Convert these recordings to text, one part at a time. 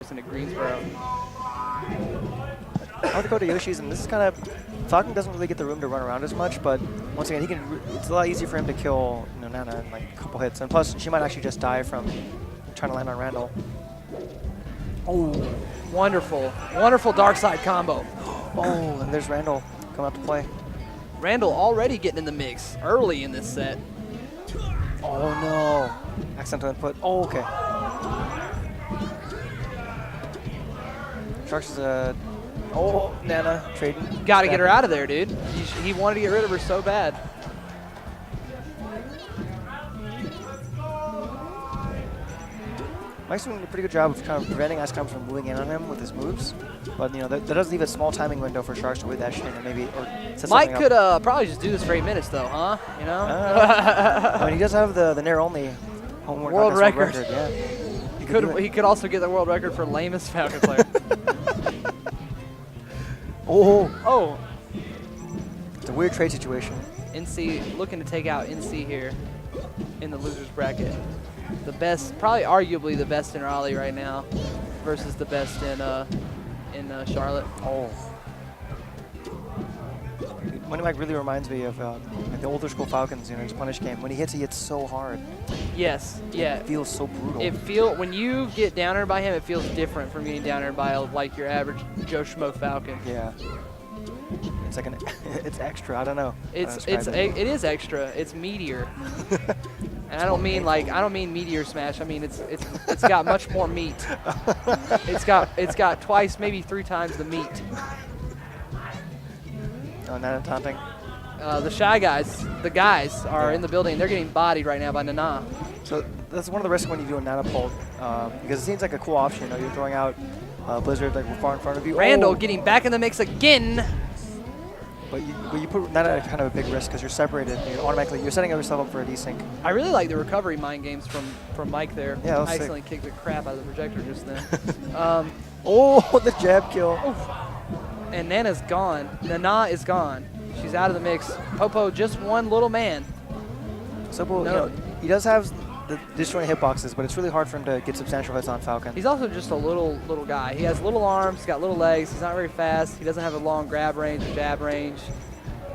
trips into Greensboro. I want to go to Yoshi's, and this is kind of Falcon doesn't really get the room to run around as much, but once again, he can. It's a lot easier for him to kill Nana in like a couple hits, and plus she might actually just die from trying to land on Randall. Oh, wonderful, wonderful dark side combo. Oh, and there's Randall coming out to play. Randall already getting in the mix early in this set. Oh no! Accidental input. Oh, okay. Sharkz is a. Oh, Nana trading. Got to get her out of there, dude. He wanted to get rid of her so bad. Mike's doing a pretty good job of kind of preventing Ice Climbers from moving in on him with his moves. But, you know, that does leave a small timing window for Sharkz to win that shit and maybe or set Mike something could up. probably just do this for 8 minutes, though, huh? You know? I mean, he does have the Nair-only homework world record. Yeah. He could also get the world record for lamest Falcon player. Oh. It's a weird trade situation. NC looking to take out NC here in the losers bracket. The best, probably arguably the best in Raleigh right now versus the best in Charlotte. Oh. Money Mike really reminds me of like the older school Falcons, you know, his punish game. When he hits so hard. Yes, yeah. It feels so brutal. When you get downered by him, it feels different from getting downered by like your average Joe Schmo Falcon. Yeah. It's like it's extra. I don't know. It is extra. It's meteor. And I don't mean meteor smash. I mean it's got much more meat. It's got twice, maybe 3 times the meat. Oh, Nana taunting. The shy guys, the guys are in the building. They're getting bodied right now by Nana. So that's one of the risks when you do a Nana pull, because it seems like a cool option. You know, you're throwing out Blizzard like far in front of you. Randall getting back in the mix again. But you put Nana at kind of a big risk because you're separated. You're setting yourself up for a desync. I really like the recovery mind games from Mike there. Yeah, I accidentally kicked the crap out of the projector just then. Oh, the jab kill. Oof. And Nana's gone. Nana is gone. She's out of the mix. Popo just one little man. Sopo, you know, he does have the disjointed hitboxes, but it's really hard for him to get substantial hits on Falcon. He's also just a little guy. He has little arms, he's got little legs, he's not very fast, he doesn't have a long grab range or jab range.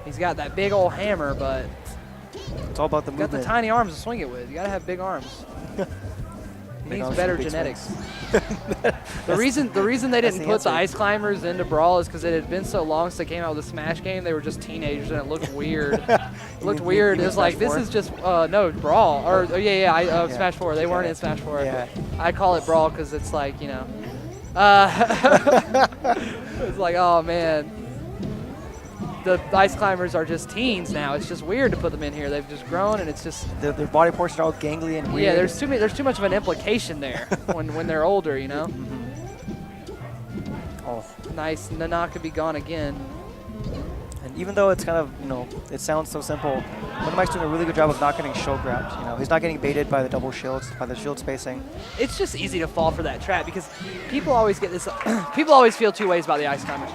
He's got that big old hammer, but it's all about the movement. Got the tiny arms to swing it with. You gotta have big arms. He needs better genetics. The reason they didn't put the Ice Climbers into Brawl is because it had been so long since they came out with the Smash game. They were just teenagers and it looked weird. It looked weird. It was like, this is just, no, Brawl. Or, Smash 4. They weren't in Smash 4. Yeah. I call it Brawl because it's like, you know. It's like, oh, man. The Ice Climbers are just teens now. It's just weird to put them in here. They've just grown, and it's just their body parts are all gangly and weird. Yeah, there's too much of an implication there when they're older, you know. Oh, nice. Nana could be gone again. And even though it's kind of, you know, it sounds so simple, Mike's doing a really good job of not getting shield grabbed. You know, he's not getting baited by the double shields, by the shield spacing. It's just easy to fall for that trap because people always get this. People always feel 2 ways about the Ice Climbers.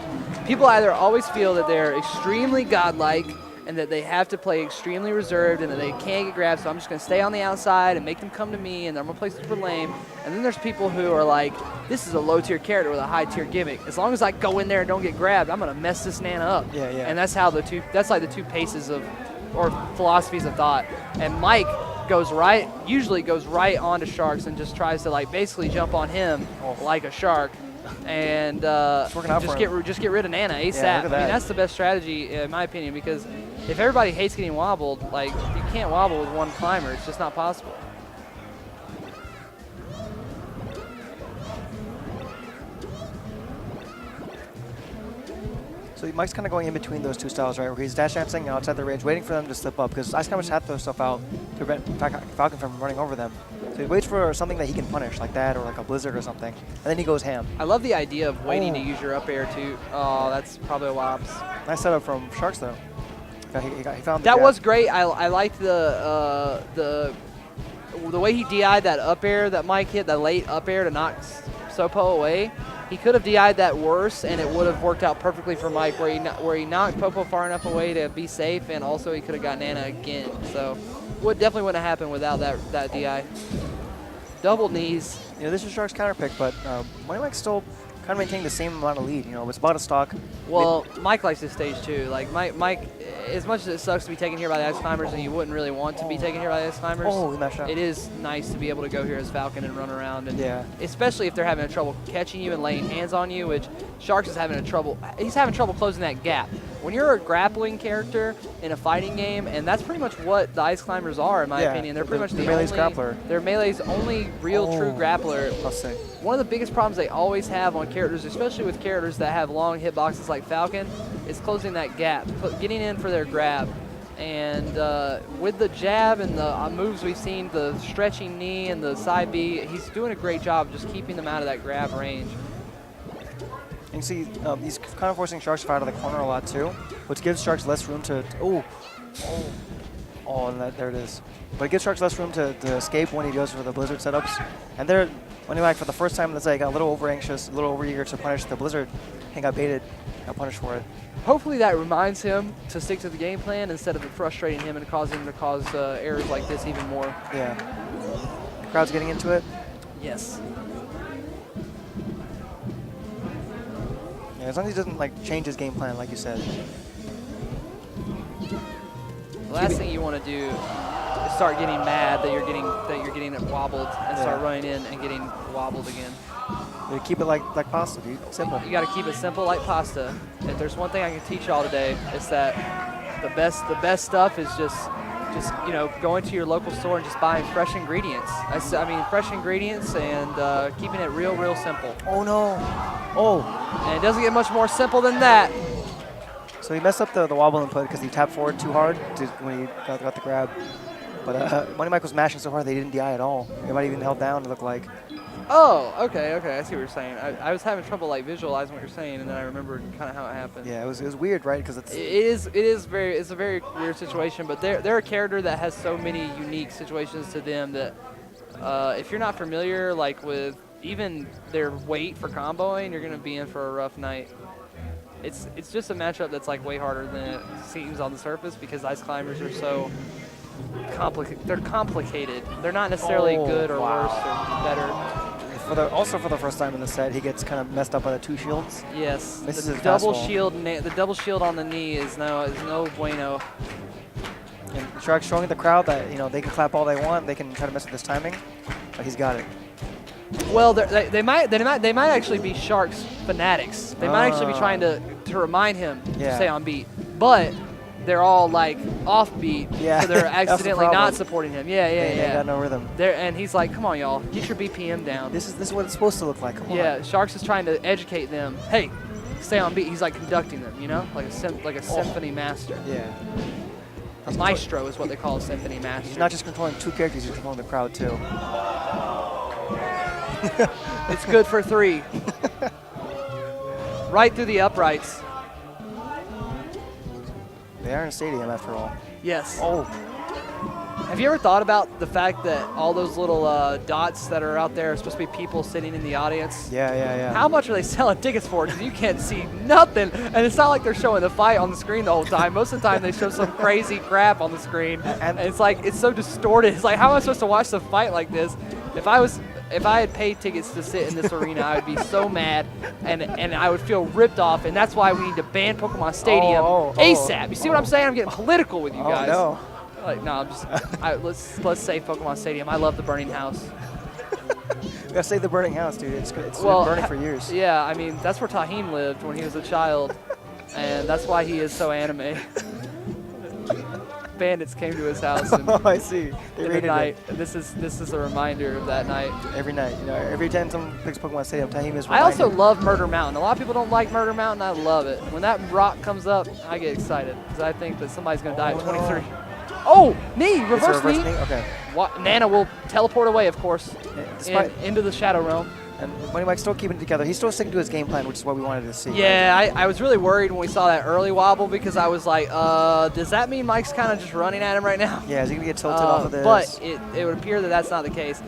People either always feel that they're extremely godlike and that they have to play extremely reserved and that they can't get grabbed, so I'm just going to stay on the outside and make them come to me and I'm going to play super lame. And then there's people who are like, this is a low-tier character with a high-tier gimmick. As long as I go in there and don't get grabbed, I'm going to mess this Nana up. Yeah, yeah. And that's how that's like the 2 paces of, or philosophies of thought. And Mike usually goes right onto Sharkz and just tries to like basically jump on him like a shark. And just get rid of Nana ASAP. Yeah, I mean, that's the best strategy in my opinion because if everybody hates getting wobbled, like you can't wobble with one climber. It's just not possible. So Mike's kind of going in between those 2 styles, right? Where he's dash dancing outside the range, waiting for them to slip up because Ice Climbers have to throw stuff out to prevent Falcon from running over them. So he waits for something that he can punish, like that or like a Blizzard or something, and then he goes ham. I love the idea of waiting to use your up air too. Oh, that's probably a wops. Nice setup from Sharkz though. He found that was great. I liked the way he DI'd that up air that Mike hit, that late up air to knock Sopo away. He could have DI'd that worse, and it would have worked out perfectly for Mike, where he knocked Popo far enough away to be safe, and also he could have got Nana again. So, definitely wouldn't have happened without that DI. double knees. You know, this is Shark's counter pick, but Money Mike's still kind of maintaining the same amount of lead. You know, it's about a stock. Well, Mike likes this stage too. Like Mike, as much as it sucks to be taken here by the Ice Climbers, and you wouldn't really want to be taken here by the Ice Climbers, he mashed up. it is nice to be able to go here as Falcon and run around. And yeah. especially if they're having trouble catching you and laying hands on you, which Sharkz is having trouble. He's having trouble closing that gap. When you're a grappling character in a fighting game, and that's pretty much what the Ice Climbers are, in my opinion. They're pretty much the Melee's only grappler. They're Melee's only real true grappler. One of the biggest problems they always have on characters, especially with characters that have long hitboxes like Falcon, is closing that gap, getting in for their grab. And with the jab and the moves we've seen, the stretching knee and the side B, he's doing a great job just keeping them out of that grab range. You can see he's kind of forcing Sharkz to fight out of the corner a lot too, which gives Sharkz less room to, and there it is. But it gives Sharkz less room to escape when he goes for the Blizzard setups. And there, Money Mike, for the first time in the set, got a little over anxious, a little over eager to punish the Blizzard, and got baited, got punished for it. Hopefully that reminds him to stick to the game plan instead of frustrating him and causing him to cause errors like this even more. Yeah. The crowd's getting into it. Yes. Yeah, as long as he doesn't like change his game plan, like you said. The last thing you want to do is start getting mad that you're getting it wobbled and start running in and getting wobbled again. You keep it like pasta, dude. Simple. You got to keep it simple like pasta. If there's one thing I can teach y'all today, it's that the best stuff is just you know, going to your local store and just buying fresh ingredients. I mean fresh ingredients and keeping it real simple. Oh no. Oh. And it doesn't get much more simple than that. So he messed up the wobble input because he tapped forward too hard when he got the grab. But Money Mike was mashing so hard they didn't DI at all. They might even held down, it looked like. Oh, okay, I see what you're saying. I was having trouble like visualizing what you're saying, and then I remembered kind of how it happened. Yeah, it was weird, right? Because it's it's a very weird situation. But they're a character that has so many unique situations to them that if you're not familiar like with even their weight for comboing, you're gonna be in for a rough night. It's just a matchup that's like way harder than it seems on the surface because Ice Climbers are so complicated. They're complicated. They're not necessarily good or worse or better. Also for the first time in the set, he gets kind of messed up by the two shields. Yes, This the is double shield. The double shield on the knee is no bueno. And Sharkz showing the crowd that they can clap all they want, they can try to mess with his timing, but he's got it. Well, they might actually be Sharkz fanatics. They might actually be trying to remind him to stay on beat, but they're all like off beat, so they're accidentally not supporting him. Yeah. They got no rhythm. And he's like, "Come on, y'all, get your BPM down." This is what it's supposed to look like. Come on. Yeah, Sharkz is trying to educate them. Hey, stay on beat. He's like conducting them, like a symphony master. Yeah. A maestro is what they call a symphony master. He's not just controlling two characters; he's controlling the crowd too. It's good for 3. Right through the uprights. They are in a stadium after all. Yes. Oh. Have you ever thought about the fact that all those little dots that are out there are supposed to be people sitting in the audience? Yeah. How much are they selling tickets for? Because you can't see nothing. And it's not like they're showing the fight on the screen the whole time. Most of the time they show some crazy crap on the screen. And it's like, it's so distorted. It's like, how am I supposed to watch the fight like this? If I had paid tickets to sit in this arena, I would be so mad, and I would feel ripped off, and that's why we need to ban Pokemon Stadium ASAP. You see what I'm saying? I'm getting political with you guys. No. Like, no, let's save Pokemon Stadium. I love the burning house. We gotta save the burning house, dude. It's been burning for years. Yeah, I mean, that's where Tahim lived when he was a child, and that's why he is so anime. Bandits came to his house. And I see. They raided night. And this is a reminder of that night. Every night, every time someone picks Pokemon Stadium, Tahim is. I also love Murder Mountain. A lot of people don't like Murder Mountain. I love it. When that rock comes up, I get excited because I think that somebody's gonna die at 23. Oh, knee, reverse knee. Okay. Nana will teleport away, of course, into the Shadow Realm. And Money Mike's still keeping it together. He's still sticking to his game plan, which is what we wanted to see. Yeah, right? I was really worried when we saw that early wobble because I was like, does that mean Mike's kind of just running at him right now? Yeah, is he going to get tilted off of this? But it would appear that that's not the case.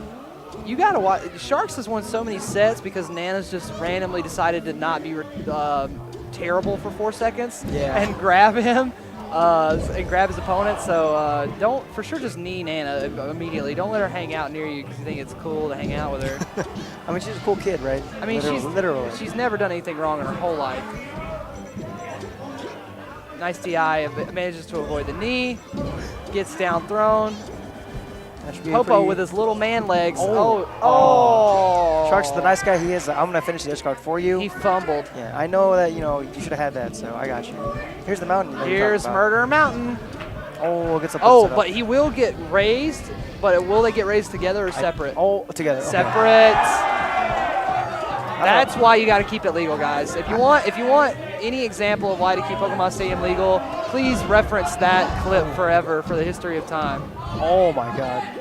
You got to watch. Sharkz has won so many sets because Nana's just randomly decided to not be terrible for 4 seconds and grab him. and grab his opponent. So don't for sure just knee Nana immediately. Don't let her hang out near you because you think it's cool to hang out with her. I mean, she's a cool kid, right? I mean, literally. She's never done anything wrong in her whole life. Nice DI, manages to avoid the knee, gets down thrown. Popo with his little man legs. Oh. Sharkz, the nice guy he is, I'm going to finish the edge guard for you. He fumbled. Yeah, I know that, you know, you should have had that, so I got you. Here's the mountain. Here's Murder Mountain. Oh, gets up. Oh, but he will get raised, but will they get raised together or separate? Together. Okay. Separate. That's why you got to keep it legal, guys. If you want any example of why to keep Pokemon Stadium legal, please reference that clip forever for the history of time. Oh my God.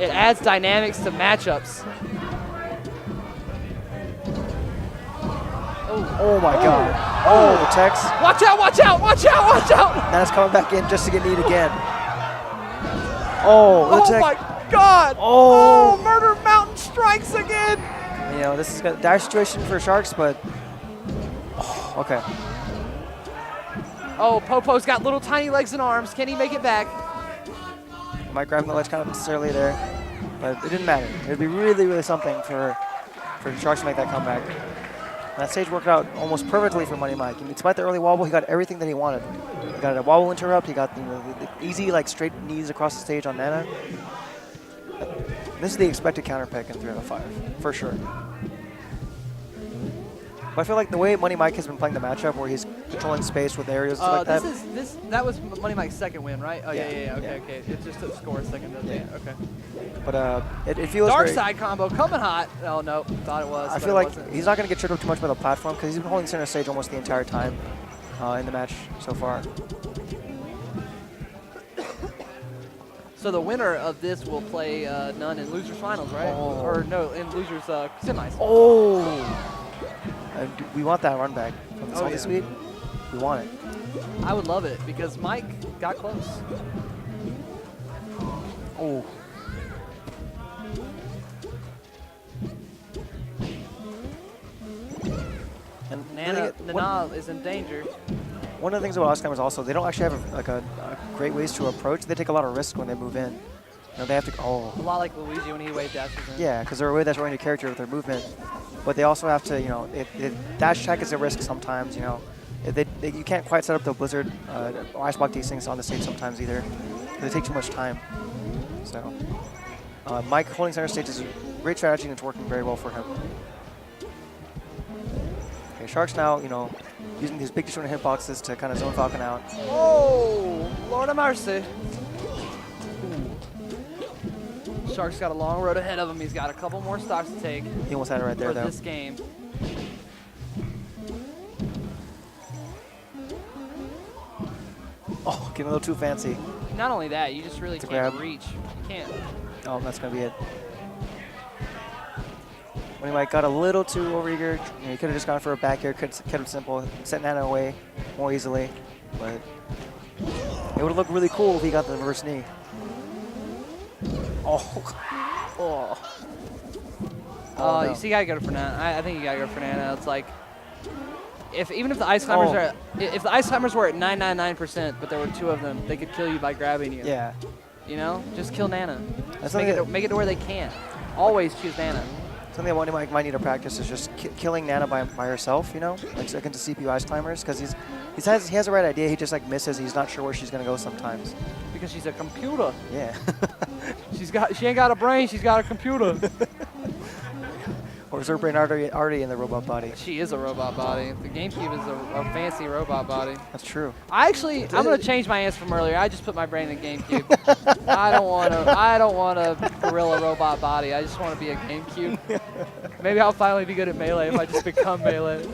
It adds dynamics to matchups. Oh my God. Oh, the Tex. Watch out, watch out, watch out, watch out. Nana's coming back in just to get kneed again. Oh, the Tex. My God. Oh, Murder Mountain strikes again. You know, this is a dire situation for Sharkz, but okay. Oh, Popo's got little tiny legs and arms. Can he make it back? Might grab the ledge kind of necessarily there, but it didn't matter. It would be really, really something for Sharkz to make that comeback. And that stage worked out almost perfectly for Money Mike. And despite the early wobble, he got everything that he wanted. He got a wobble interrupt. He got the easy, like, straight knees across the stage on Nana. This is the expected counter pick in 3 out of 5, for sure. But I feel like the way Money Mike has been playing the matchup, where he's controlling space with areas like that. That was Money Mike's second win, right? Oh yeah. Okay. It just took score a second, doesn't it? Okay. But it feels Dark great. side combo coming hot. Oh no, thought it was. I feel like he's not going to get tripped up too much by the platform because he's been holding center stage almost the entire time in the match so far. So the winner of this will play none in losers finals, right? Oh. Or no, in losers semis. Oh. We want that run back from the salty speed. We want it. I would love it because Mike got close. Oh. And Nana is in danger. One of the things about Ice Climbers also, they don't actually have a great ways to approach. They take a lot of risk when they move in. You know, they have to. A lot like Luigi when he wave dashes in. Yeah, because they're a way that's oriented character with their movement. But they also have to, you know, dash attack is a risk sometimes, you know. You can't quite set up the Blizzard or Ice Block these things on the stage sometimes either. They take too much time. So, Mike holding center stage is a great strategy and it's working very well for him. Okay, Sharkz now, you know, using these big disjointed hitboxes to kind of zone Falcon out. Oh, Lord of mercy. Sharkz got a long road ahead of him. He's got a couple more stocks to take. He almost had it right there, though. For this game. Oh, getting a little too fancy. Not only that, you just really can't reach. You can't. Oh, that's going to be it. When he might got a little too overeager, you know, he could have just gone for a back air, kept it simple, set Nana away more easily. But it would have looked really cool if he got the reverse knee. Oh. No. You see, you gotta go for Nana. I think you gotta go for Nana. It's like, even if the Ice Climbers if the Ice Climbers were at 999%, but there were 2 of them, they could kill you by grabbing you. Yeah. You know, just kill Nana. Just make it to where they can't. Always choose Nana. Something that Money Mike might need to practice is just killing Nana by herself. You know, like against the CPU Ice Climbers, because he has the right idea. He just like misses. He's not sure where she's gonna go sometimes. Because she's a computer. Yeah. She ain't got a brain. She's got a computer. Or is her brain already in the robot body? She is a robot body. The GameCube is a fancy robot body. That's true. I'm gonna change my answer from earlier. I just put my brain in GameCube. I don't want a gorilla robot body. I just want to be a GameCube. Maybe I'll finally be good at Melee if I just become Melee.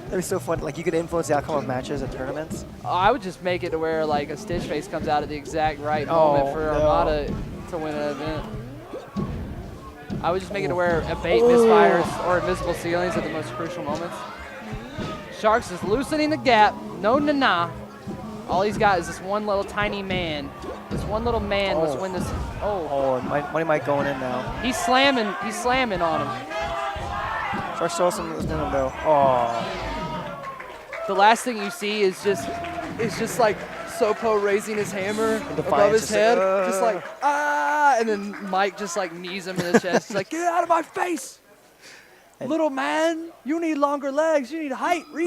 That'd be so fun. Like, you could influence the outcome of matches at tournaments. I would just make it to where like a Stitch Face comes out at the exact right moment for Armada to win an event. I would just make it to where a bait misfires or invisible ceilings at the most crucial moments. Sharkz is loosening the gap. No Nana. All he's got is this one little tiny man. This one little man was when this. Money Mike going in now. He's slamming on him. Sharkz still has some in him though. Oh. the last thing you see is just like Sopo raising his hammer above defiance, his just head, like, just like, ah, and then Mike just like knees him in the chest. He's like, get out of my face, little man, you need longer legs, you need height, reach.